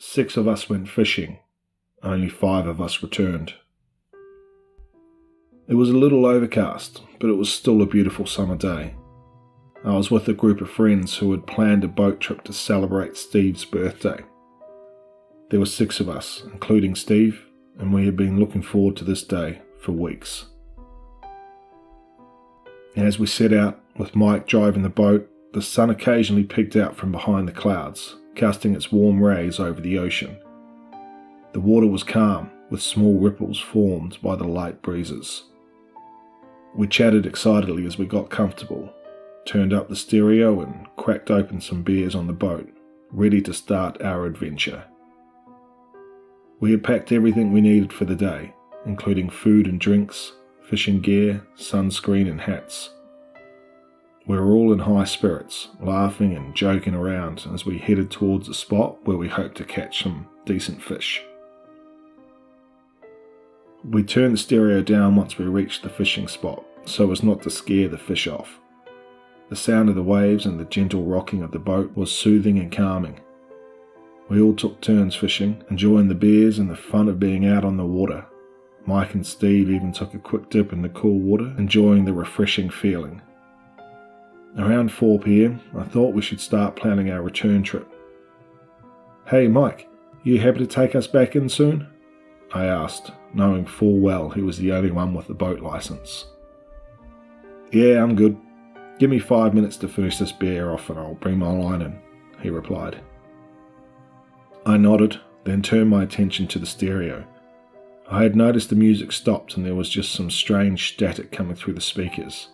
6 of us went fishing. Only 5 of us returned. It was a little overcast, but it was still a beautiful summer day. I was with a group of friends who had planned a boat trip to celebrate Steve's birthday. There were 6 of us, including Steve, and we had been looking forward to this day for weeks. As we set out, with Mike driving the boat, the sun occasionally peeked out from behind the clouds, casting its warm rays over the ocean. The water was calm, with small ripples formed by the light breezes. We chatted excitedly as we got comfortable, turned up the stereo and cracked open some beers on the boat, ready to start our adventure. We had packed everything we needed for the day, including food and drinks, fishing gear, sunscreen and hats. We were all in high spirits, laughing and joking around as we headed towards a spot where we hoped to catch some decent fish. We turned the stereo down once we reached the fishing spot, so as not to scare the fish off. The sound of the waves and the gentle rocking of the boat was soothing and calming. We all took turns fishing, enjoying the beers and the fun of being out on the water. Mike and Steve even took a quick dip in the cool water, enjoying the refreshing feeling. Around 4 p.m, I thought we should start planning our return trip. "Hey Mike, you happy to take us back in soon?" I asked, knowing full well he was the only one with the boat license. "Yeah, I'm good. Give me 5 minutes to finish this beer off and I'll bring my line in," he replied. I nodded, then turned my attention to the stereo. I had noticed the music stopped and there was just some strange static coming through the speakers.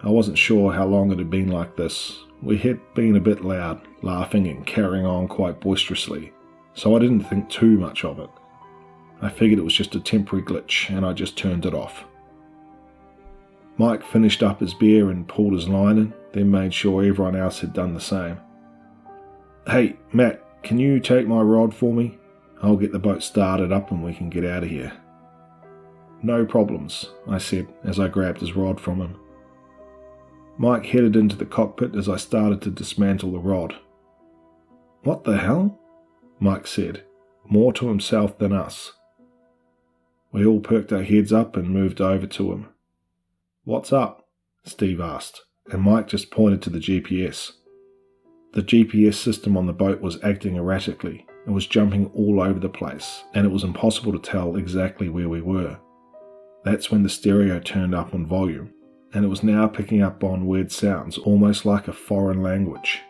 I wasn't sure how long it had been like this. We had been a bit loud, laughing and carrying on quite boisterously, so I didn't think too much of it. I figured it was just a temporary glitch and I just turned it off. Mike finished up his beer and pulled his line in, then made sure everyone else had done the same. "Hey, Matt, can you take my rod for me? I'll get the boat started up and we can get out of here." "No problems," I said as I grabbed his rod from him. Mike headed into the cockpit as I started to dismantle the rod. "What the hell?" Mike said, more to himself than us. We all perked our heads up and moved over to him. "What's up?" Steve asked, and Mike just pointed to the GPS. The GPS system on the boat was acting erratically. It was jumping all over the place, and it was impossible to tell exactly where we were. That's when the stereo turned up on volume, and it was now picking up on weird sounds, almost like a foreign language.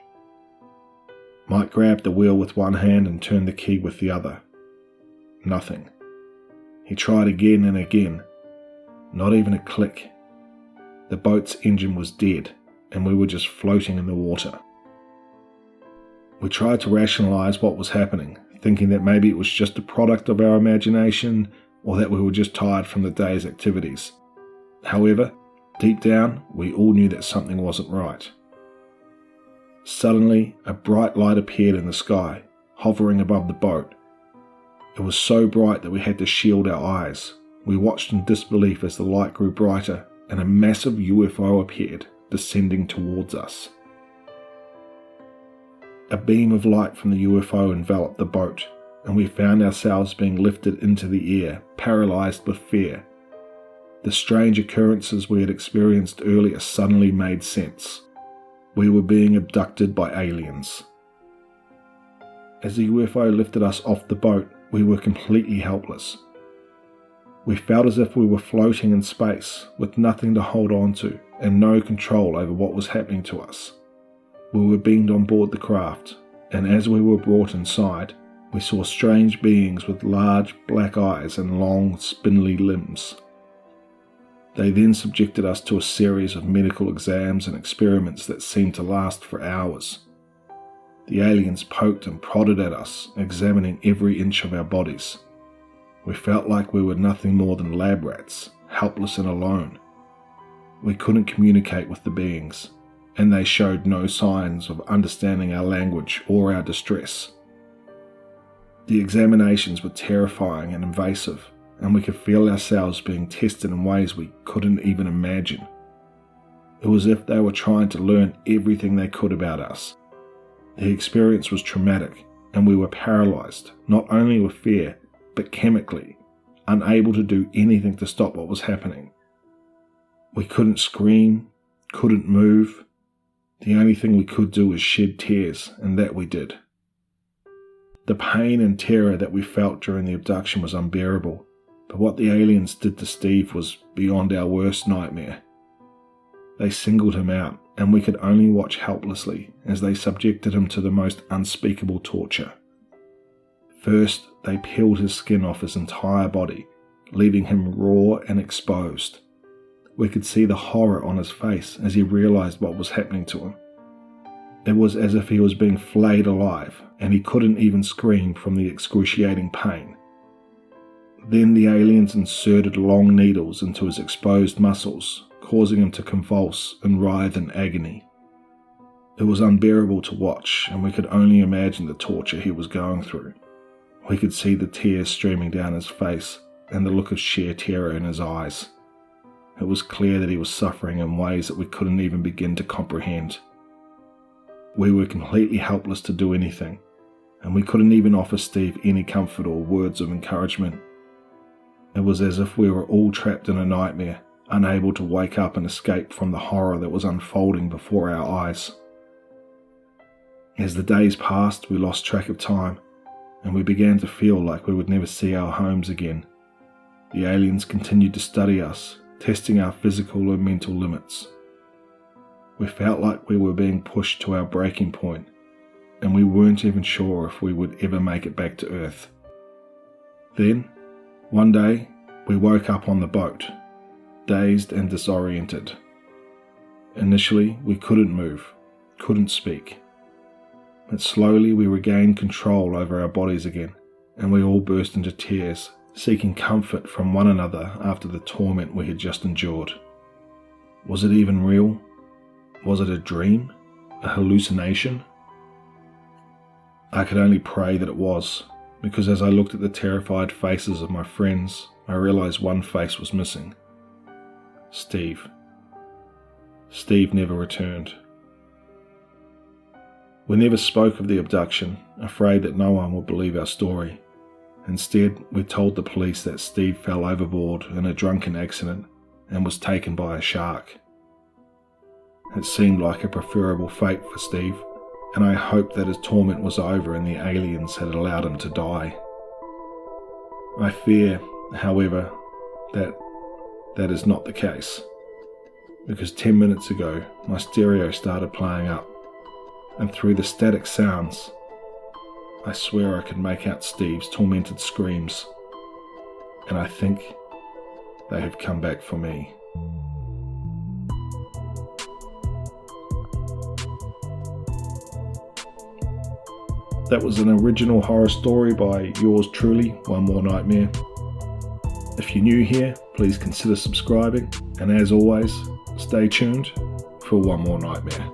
Mike grabbed the wheel with one hand and turned the key with the other. Nothing. He tried again and again. Not even a click. The boat's engine was dead, and we were just floating in the water. We tried to rationalize what was happening, thinking that maybe it was just a product of our imagination, or that we were just tired from the day's activities. However, deep down, we all knew that something wasn't right. Suddenly, a bright light appeared in the sky, hovering above the boat. It was so bright that we had to shield our eyes. We watched in disbelief as the light grew brighter, and a massive UFO appeared, descending towards us. A beam of light from the UFO enveloped the boat, and we found ourselves being lifted into the air, paralyzed with fear. The strange occurrences we had experienced earlier suddenly made sense. We were being abducted by aliens. As the UFO lifted us off the boat, we were completely helpless. We felt as if we were floating in space, with nothing to hold on to, and no control over what was happening to us. We were beamed on board the craft, and as we were brought inside, we saw strange beings with large black eyes and long, spindly limbs. They then subjected us to a series of medical exams and experiments that seemed to last for hours. The aliens poked and prodded at us, examining every inch of our bodies. We felt like we were nothing more than lab rats, helpless and alone. We couldn't communicate with the beings, and they showed no signs of understanding our language or our distress. The examinations were terrifying and invasive, and we could feel ourselves being tested in ways we couldn't even imagine. It was as if they were trying to learn everything they could about us. The experience was traumatic, and we were paralysed, not only with fear, but chemically, unable to do anything to stop what was happening. We couldn't scream, couldn't move. The only thing we could do was shed tears, and that we did. The pain and terror that we felt during the abduction was unbearable, but what the aliens did to Steve was beyond our worst nightmare. They singled him out, and we could only watch helplessly as they subjected him to the most unspeakable torture. First, they peeled his skin off his entire body, leaving him raw and exposed. We could see the horror on his face as he realized what was happening to him. It was as if he was being flayed alive, and he couldn't even scream from the excruciating pain. Then the aliens inserted long needles into his exposed muscles, causing him to convulse and writhe in agony. It was unbearable to watch, and we could only imagine the torture he was going through. We could see the tears streaming down his face and the look of sheer terror in his eyes. It was clear that he was suffering in ways that we couldn't even begin to comprehend. We were completely helpless to do anything, and we couldn't even offer Steve any comfort or words of encouragement. It was as if we were all trapped in a nightmare, unable to wake up and escape from the horror that was unfolding before our eyes. As the days passed, we lost track of time, and we began to feel like we would never see our homes again. The aliens continued to study us, testing our physical and mental limits. We felt like we were being pushed to our breaking point, and we weren't even sure if we would ever make it back to Earth. Then, one day, we woke up on the boat, dazed and disoriented. Initially, we couldn't move, couldn't speak. But slowly we regained control over our bodies again, and we all burst into tears, seeking comfort from one another after the torment we had just endured. Was it even real? Was it a dream? A hallucination? I could only pray that it was, because as I looked at the terrified faces of my friends, I realized one face was missing. Steve. Steve never returned. We never spoke of the abduction, afraid that no one would believe our story. Instead, we told the police that Steve fell overboard in a drunken accident and was taken by a shark. It seemed like a preferable fate for Steve, and I hoped that his torment was over and the aliens had allowed him to die. I fear, however, that is not the case, because 10 minutes ago my stereo started playing up, and through the static sounds, I swear I could make out Steve's tormented screams, and I think they have come back for me. That was an original horror story by yours truly, One More Nightmare. If you're new here, please consider subscribing, and as always, stay tuned for One More Nightmare.